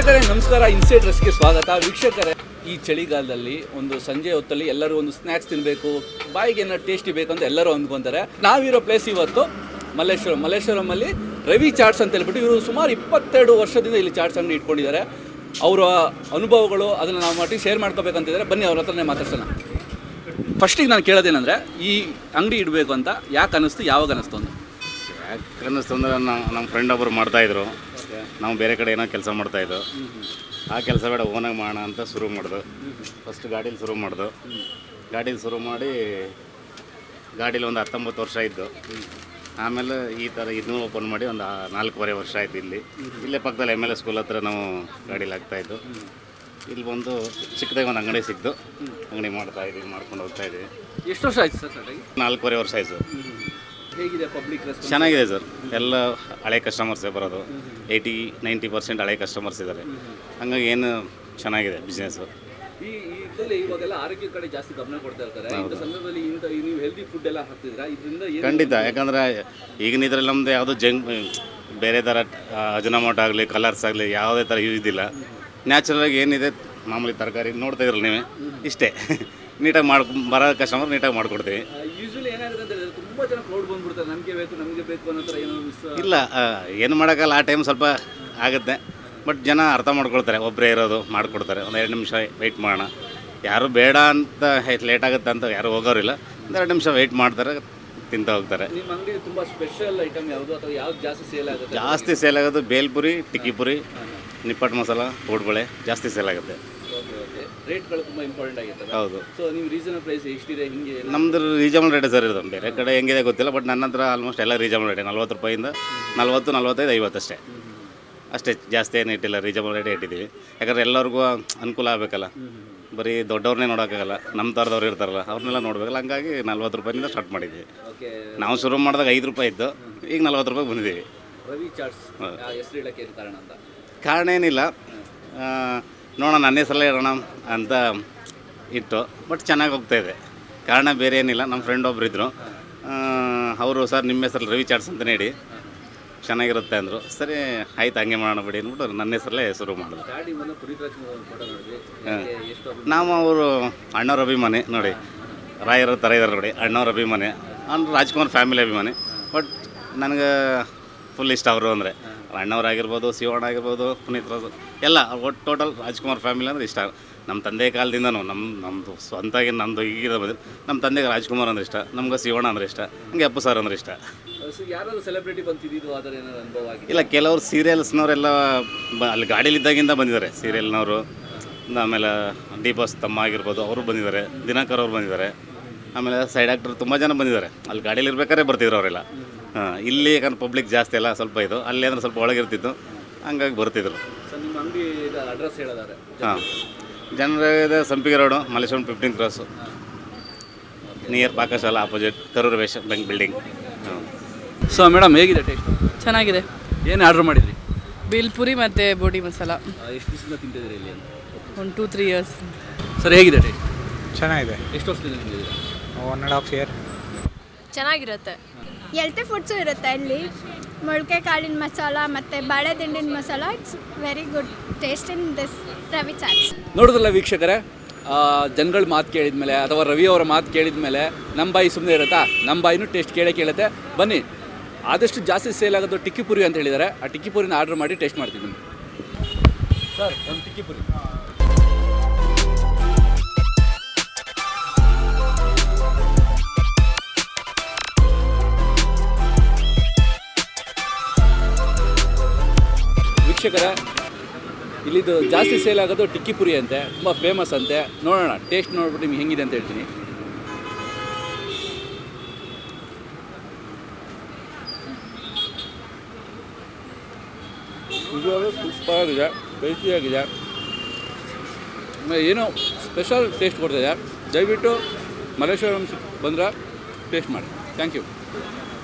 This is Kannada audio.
ವೀಕ್ಷಕರೇ ನಮಸ್ಕಾರ. ಇನ್ಸೈಡ್ ರೆಸ್ಗೆ ಸ್ವಾಗತ. ವೀಕ್ಷಕರೇ, ಈ ಚಳಿಗಾಲದಲ್ಲಿ ಒಂದು ಸಂಜೆ ಹೊತ್ತಲ್ಲಿ ಎಲ್ಲರೂ ಒಂದು ಸ್ನ್ಯಾಕ್ಸ್ ತಿನ್ನಬೇಕು, ಬಾಯಿಗೆ ಏನೋ ಟೇಸ್ಟಿ ಬೇಕು ಅಂತ ಎಲ್ಲರೂ ಅಂದ್ಕೊತಾರೆ. ನಾವಿರೋ ಪ್ಲೇಸ್ ಇವತ್ತು ಮಲ್ಲೇಶ್ವರಮಲ್ಲಿ ರವಿ ಚಾಟ್ಸ್ ಅಂತ ಹೇಳ್ಬಿಟ್ಟು ಇವರು ಸುಮಾರು 22 ವರ್ಷದಿಂದ ಇಲ್ಲಿ ಚಾಟ್ಸ್ ಅಂಗಡಿ ಇಟ್ಕೊಂಡಿದ್ದಾರೆ. ಅವರ ಅನುಭವಗಳು ಅದನ್ನು ನಾವು ಮಟ್ಟಿಗೆ ಶೇರ್ ಮಾಡ್ಕೋಬೇಕಂತಿದ್ದಾರೆ. ಬನ್ನಿ ಅವ್ರ ಹತ್ರನೇ ಮಾತಾಡ್ಸೋಣ. ಫಸ್ಟಿಗೆ ನಾನು ಕೇಳೋದೇನೆಂದರೆ, ಈ ಅಂಗಡಿ ಇಡಬೇಕು ಅಂತ ಯಾಕೆ ಅನ್ನಿಸ್ತು, ಯಾವಾಗ ಅನ್ನಿಸ್ತು ಅಂತ? ಯಾಕೆ ಅನ್ನಿಸ್ತು ಅಂದರೆ ನಮ್ಮ ಫ್ರೆಂಡ್ ಒಬ್ಬರು ಮಾಡ್ತಾಯಿದ್ರು, ನಾವು ಬೇರೆ ಕಡೆ ಏನೋ ಕೆಲಸ ಮಾಡ್ತಾಯಿದ್ದು. ಆ ಕೆಲಸ ಬೇಡ, ಓನಾಗಿ ಮಾಡೋಣ ಅಂತ ಶುರು ಮಾಡಿದ್ರು. ಫಸ್ಟ್ ಗಾಡೀಲಿ ಶುರು ಮಾಡಿದ್ರು. ಗಾಡೀಲಿ ಶುರು ಮಾಡಿ ಗಾಡೀಲಿ ಒಂದು 19 ವರ್ಷ ಇದ್ದು. ಆಮೇಲೆ ಈ ಥರ ಇದನ್ನೂ ಓಪನ್ ಮಾಡಿ ಒಂದು 4.5 ವರ್ಷ ಆಯಿತು. ಇಲ್ಲೇ ಪಕ್ಕದಲ್ಲಿ MLA ಸ್ಕೂಲ್ ಹತ್ರ ನಾವು ಗಾಡೀಲಿ ಆಗ್ತಾಯಿದ್ದು. ಇಲ್ಲಿ ಬಂದು ಚಿಕ್ಕದಾಗಿ ಒಂದು ಅಂಗಡಿ ಸಿಕ್ತು, ಅಂಗಡಿ ಮಾಡ್ತಾಯಿದ್ದೀವಿ, ಮಾಡ್ಕೊಂಡು ಹೋಗ್ತಾಯಿದ್ದೀವಿ. ಎಷ್ಟು ವರ್ಷ ಆಯ್ತು ಸರ್? 4.5 ವರ್ಷ ಆಯಿತು. ಹೇಗಿದೆ ಪಬ್ಲಿಕ್ ರೆಸ್ಪಾನ್ಸ್? ಚೆನ್ನಾಗಿದೆ ಸರ್. ಎಲ್ಲ ಹಳೆ ಕಸ್ಟಮರ್ಸೇ ಬರೋದು. 80-90% ಹಳೆ ಕಸ್ಟಮರ್ಸ್ ಇದ್ದಾರೆ. ಹಂಗಾಗಿ ಏನು ಚೆನ್ನಾಗಿದೆ ಬಿಸ್ನೆಸ್ಸು. ಈ ಇದರಲ್ಲಿ ಇವಾಗೆಲ್ಲ ಆರೋಗ್ಯ ಕಡೆ ಜಾಸ್ತಿ ಗಮನ ಕೊಡ್ತಾ ಇರ್ತಾರೆ. ಇಂಥ ಸಂದರ್ಭದಲ್ಲಿ ನೀವು ಹೆಲ್ದಿ ಫುಡ್ ಎಲ್ಲ ಹಾಕ್ತಿದ್ದೀರಾ, ಇದರಿಂದ ಖಂಡಿತ. ಯಾಕಂದರೆ ಈಗಿನ ಇದರಲ್ಲಿ ನಮ್ಮದು ಯಾವುದೋ ಬೇರೆ ಥರ ಅಜನಮೋಟ ಆಗಲಿ, ಕಲರ್ಸ್ ಆಗಲಿ ಯಾವುದೇ ಥರ ಯೂಸ್ ಇಲ್ಲ. ನ್ಯಾಚುರಲಾಗಿ ಏನಿದೆ ಮಾಮೂಲಿ ತರಕಾರಿ ನೋಡ್ತಾ ಇದ್ರಲ್ಲ ನೀವೇ, ಇಷ್ಟೇ ನೀಟಾಗಿ ಬರೋ ಕಸ್ಟಮರ್ ನೀಟಾಗಿ ಮಾಡಿಕೊಡ್ತೀವಿ. ಯೂಶ್ವಲಿ ಏನಾಗುತ್ತೆ ಅಂತ ಹೇಳಿದ್ರೆ ತುಂಬ ಜನ ಕ್ರೌಡ್ ಬಂದ್ಬಿಡ್ತಾರೆ, ನಮಗೆ ಬೇಕು ಅನ್ನೋ ಥರ ಏನೋ ಇಲ್ಲ, ಏನು ಮಾಡೋಕ್ಕಲ್ಲ. ಆ ಟೈಮ್ ಸ್ವಲ್ಪ ಆಗುತ್ತೆ, ಬಟ್ ಜನ ಅರ್ಥ ಮಾಡ್ಕೊಳ್ತಾರೆ. ಒಬ್ಬರೇ ಇರೋದು ಮಾಡಿಕೊಡ್ತಾರೆ. ಒಂದು 2 ನಿಮಿಷ ವೆಯ್ಟ್ ಮಾಡೋಣ. ಯಾರು ಬೇಡ ಅಂತ ಲೇಟ್ ಆಗುತ್ತೆ ಅಂತ ಯಾರು ಹೋಗೋರಿಲ್ಲ. ಒಂದು 2 ನಿಮಿಷ ವೆಯ್ಟ್ ಮಾಡ್ತಾರೆ, ತಿಂತ ಹೋಗ್ತಾರೆ. ನಿಮ್ಮ ಅಂಗಡಿ ತುಂಬ ಸ್ಪೆಷಲ್ ಐಟಮ್ ಯಾವುದು ಅಥವಾ ಯಾವ್ದು ಜಾಸ್ತಿ ಸೇಲ್ ಆಗುತ್ತೆ? ಜಾಸ್ತಿ ಸೇಲ್ ಆಗೋದು ಬೇಲ್ಪುರಿ, ಟಿಕ್ಕಿಪುರಿ, ನಿಪ್ಪಟ್ಟು ಮಸಾಲ, ಕೋಡ್ಬಳೆ ಜಾಸ್ತಿ ಸೇಲ್ ಆಗುತ್ತೆ. ರೇಟ್ಗಳು ತುಂಬ ಇಂಪಾರ್ಟೆಂಟ್ ಆಗಿರ್ತದೆ. ಹೌದು. ಸೊ ನೀವು ರೀಸನಬಲ್ ಪ್ರೈಸ್ ಎಷ್ಟಿದೆ? ಹಿಂಗೆ ನಮ್ಮದು ರೀಸನಬಲ್ ರೇಟ್ ಸರ್ ಇರೋದು. ಬೇರೆ ಕಡೆ ಹೆಂಗಿದೆ ಗೊತ್ತಿಲ್ಲ, ಬಟ್ ನನ್ನ ಹತ್ರ ಆಲ್ಮೋಸ್ಟ್ ಎಲ್ಲ ರೀಸನಬಲ್ ರೇಟೇ. 40 ರೂಪಾಯಿಂದ 40, 45, 50 ಅಷ್ಟೇ. ಅಷ್ಟೇ, ಜಾಸ್ತಿ ಏನು ಇಟ್ಟಿಲ್ಲ. ರೀಸನಬಲ್ ರೇಟೇ ಇಟ್ಟಿದ್ದೀವಿ. ಯಾಕಂದರೆ ಎಲ್ಲರಿಗೂ ಅನುಕೂಲ ಆಗಬೇಕಲ್ಲ. ಬರೀ ದೊಡ್ಡವ್ರನ್ನೇ ನೋಡೋಕ್ಕಾಗಲ್ಲ, ನಮ್ಮ ಥರದವ್ರು ಇರ್ತಾರಲ್ಲ ಅವ್ರನ್ನೆಲ್ಲ ನೋಡಬೇಕಲ್ಲ. ಹಂಗಾಗಿ 40 ರೂಪಾಯಿಂದ ಸ್ಟಾರ್ಟ್ ಮಾಡಿದ್ದೀವಿ. ನಾವು ಶುರು ಮಾಡಿದಾಗ 5 ರೂಪಾಯಿ ಇದ್ದು, ಈಗ 40 ರೂಪಾಯಿಗೆ ಬಂದಿದ್ದೀವಿ. ರವಿ ಚಾಟ್ಸ್ ಹೆಸರು ಇಡೋಕ್ಕೆ ಕಾರಣ ಅಂತ? ಕಾರಣ ಏನಿಲ್ಲ, ನೋಡೋಣ ನನ್ನ ಹೆಸರಲ್ಲೇ ಇಡೋಣ ಅಂತ ಇಟ್ಟು, ಬಟ್ ಚೆನ್ನಾಗಿ ಹೋಗ್ತಾಯಿದೆ. ಕಾರಣ ಬೇರೆ ಏನಿಲ್ಲ. ನಮ್ಮ ಫ್ರೆಂಡ್ ಒಬ್ರು ಇದ್ದರು, ಅವರು ಸರ್ ನಿಮ್ಮ ಹೆಸರಲ್ಲಿ ರವಿ ಚಾಟ್ಸ್ ಅಂತಲೇ ಇಡಿ, ಚೆನ್ನಾಗಿರುತ್ತೆ ಅಂದರು. ಸರಿ ಆಯ್ತು, ಹಂಗೆ ಮಾಡೋಣ ಬಿಡಿ ಅಂದ್ಬಿಟ್ಟು ನನ್ನ ಹೆಸರಲ್ಲೇ ಶುರು ಮಾಡಿದ್ರು. ನಾವು ಅವರು ಅಣ್ಣವ್ರ ಅಭಿಮಾನಿ ನೋಡಿ, ರಾಯರ ಥರ ಇದ್ದಾರೆ ನೋಡಿ, ಅಣ್ಣವ್ರ ಅಭಿಮಾನಿ. ಅಂದ್ರೆ ರಾಜ್ಕುಮಾರ್ ಫ್ಯಾಮಿಲಿ ಅಭಿಮಾನಿ. ಬಟ್ ನನಗೆ ಫುಲ್ ಇಷ್ಟ ಅವರು ಅಂದರೆ. ಅಣ್ಣವರಾಗಿರ್ಬೋದು, ಶಿವಣ್ಣ ಆಗಿರ್ಬೋದು, ಪುನೀತ್ ರಾಜ್ ಎಲ್ಲ ಒಟ್ಟು ಟೋಟಲ್ ರಾಜ್ಕುಮಾರ್ ಫ್ಯಾಮಿಲಿ ಅಂದರೆ ಇಷ್ಟ. ನಮ್ಮ ತಂದೆ ಕಾಲದಿಂದನೂ ನಮ್ಮದು ಸ್ವಂತಾಗಿ ನಮ್ಮದು ಈಗಿರೋ ಬಂದಿದ್ದು ನಮ್ಮ ತಂದೆಗೆ ರಾಜ್ಕುಮಾರ್ ಅಂದ್ರೆ ಇಷ್ಟ, ನಮ್ಗೆ ಶಿವಣ್ಣ ಅಂದರೆ ಇಷ್ಟ, ಹಂಗೆ ಅಪ್ಪು ಸರ್ ಅಂದರೆ ಇಷ್ಟ. ಯಾರಾದರೂ ಸೆಲೆಬ್ರಿಟಿ ಬಂದಿದ್ದು ಆ ಥರ ಏನಾದ್ರು ಅನುಭವ ಆಗಿದೆ? ಇಲ್ಲ, ಕೆಲವರು ಸೀರಿಯಲ್ಸ್ನವರೆಲ್ಲ ಅಲ್ಲಿ ಗಾಡೀಲಿದ್ದಾಗಿಂದ ಬಂದಿದ್ದಾರೆ. ಸೀರಿಯಲ್ನವರು, ಆಮೇಲೆ ಡಿ ಬಾಸ್ ತಮ್ಮ ಆಗಿರ್ಬೋದು, ಅವರು ಬಂದಿದ್ದಾರೆ. ದಿನಕರ್ ಅವ್ರು ಬಂದಿದ್ದಾರೆ. ಆಮೇಲೆ ಸೈಡ್ ಆ್ಯಕ್ಟರ್ ತುಂಬ ಜನ ಬಂದಿದ್ದಾರೆ. ಅಲ್ಲಿ ಗಾಡೀಲಿ ಇರ್ಬೇಕಾದ್ರೆ ಬರ್ತಿದ್ರು ಅವರೆಲ್ಲ. ಇಲ್ಲಿ ಯಾಕಂದ್ರೆ ಪಬ್ಲಿಕ್ ಜಾಸ್ತಿ ಅಲ್ಲ, ಸ್ವಲ್ಪ ಇದು ಅಲ್ಲಿ ಅಂದರೆ ಸ್ವಲ್ಪ ಒಳಗಿರ್ತಿತ್ತು, ಹಂಗಾಗಿ ಬರ್ತಿದ್ರು. ಸರ್, ನಿಮ್ಮ ಅಂಗಡಿ ಅಡ್ರೆಸ್ ಹೇಳೋದಾದ್ರೆ? ಹಾಂ, ಜನರಿಗೆ ಸಂಪಿಗೆ road, Malleshwaram 15 cross, near Pakashala opposite Karur ವೇಷ ಬ್ಯಾಂಕ್ ಬಿಲ್ಡಿಂಗ್. ಸೊ ಮೇಡಮ್, ಹೇಗಿದೆ ಟೇಸ್ಟ್? ಚೆನ್ನಾಗಿದೆ. ಏನು ಆರ್ಡ್ರ್ ಮಾಡಿದ್ರಿ? ಬೇಲ್ಪುರಿ ಮತ್ತು ಬೋಟಿ ಮಸಾಲ. ಎಷ್ಟು ದಿವಸದಿಂದ ತಿಂತಿದ್ದೀರಿ ಇಲ್ಲಿ? ಒಂದು 2-3 ಇಯರ್ಸ್. ಸರ್, ಹೇಗಿದೆ ಟೇಸ್ಟ್? ಚೆನ್ನಾಗಿದೆ. ಎಷ್ಟು ವರ್ಷದಿಂದ ತಿಂತಿದ್ದೀರಾ? 1.5 ಇಯರ್. ಚೆನ್ನಾಗಿರುತ್ತೆ. ಹೆಲ್ತಿ ಫುಡ್ಸು ಇರುತ್ತೆ ಇಲ್ಲಿ. ಮೊಳಕೆ ಕಾಳಿನ ಮಸಾಲ ಮತ್ತು ಬಾಳೆ ದಿಂಡಿನ ಮಸಾಲ, it's very good taste in this Ravi chats. ನೋಡಿದ್ರಲ್ಲ ವೀಕ್ಷಕರೇ, ಜನಗಳ ಮಾತು ಕೇಳಿದ ಮೇಲೆ ಅಥವಾ ರವಿ ಅವರ ಮಾತು ಕೇಳಿದ ಮೇಲೆ ನಮ್ಮ ಬಾಯಿ ಸುಮ್ಮನೆ ಇರುತ್ತಾ? ನಮ್ಮ ಬಾಯಿನೂ ಟೇಸ್ಟ್ ಕೇಳುತ್ತೆ. ಬನ್ನಿ, ಆದಷ್ಟು ಜಾಸ್ತಿ ಸೇಲ್ ಆಗೋದು ಟಿಕ್ಕಿಪುರಿ ಅಂತ ಹೇಳಿದ್ದಾರೆ. ಆ ಟಿಕ್ಕಿಪುರಿನ ಆರ್ಡ್ರ್ ಮಾಡಿ ಟೇಸ್ಟ್ ಮಾಡ್ತಿದ್ದೀನಿ. ಸರ್, ಒಂದು ಟಿಕ್ಕಿಪುರಿ. ವೀಕ್ಷಕರೇ, ಇಲ್ಲಿದು ಜಾಸ್ತಿ ಸೇಲ್ ಆಗೋದು ಟಿಕ್ಕಿಪುರಿ ಅಂತೆ, ತುಂಬ ಫೇಮಸ್ ಅಂತೆ. ನೋಡೋಣ, ಟೇಸ್ಟ್ ನೋಡ್ಬಿಟ್ಟು ನಿಮ್ಗೆ ಹೆಂಗಿದೆ ಅಂತ ಹೇಳ್ತೀನಿ. ನಿಜವಾಗ್ಲೂ ಸೂಪರ್ ಆಗಿದೆ, ಟೇಸ್ಟಿಯಾಗಿದೆ. ಏನೋ ಸ್ಪೆಷಲ್ ಟೇಸ್ಟ್ ಕೊಡ್ತಿದೆ. ದಯವಿಟ್ಟು ಮಲ್ಲೇಶ್ವರಂ ಬಂದರೆ ಟೇಸ್ಟ್ ಮಾಡಿ. Thank you.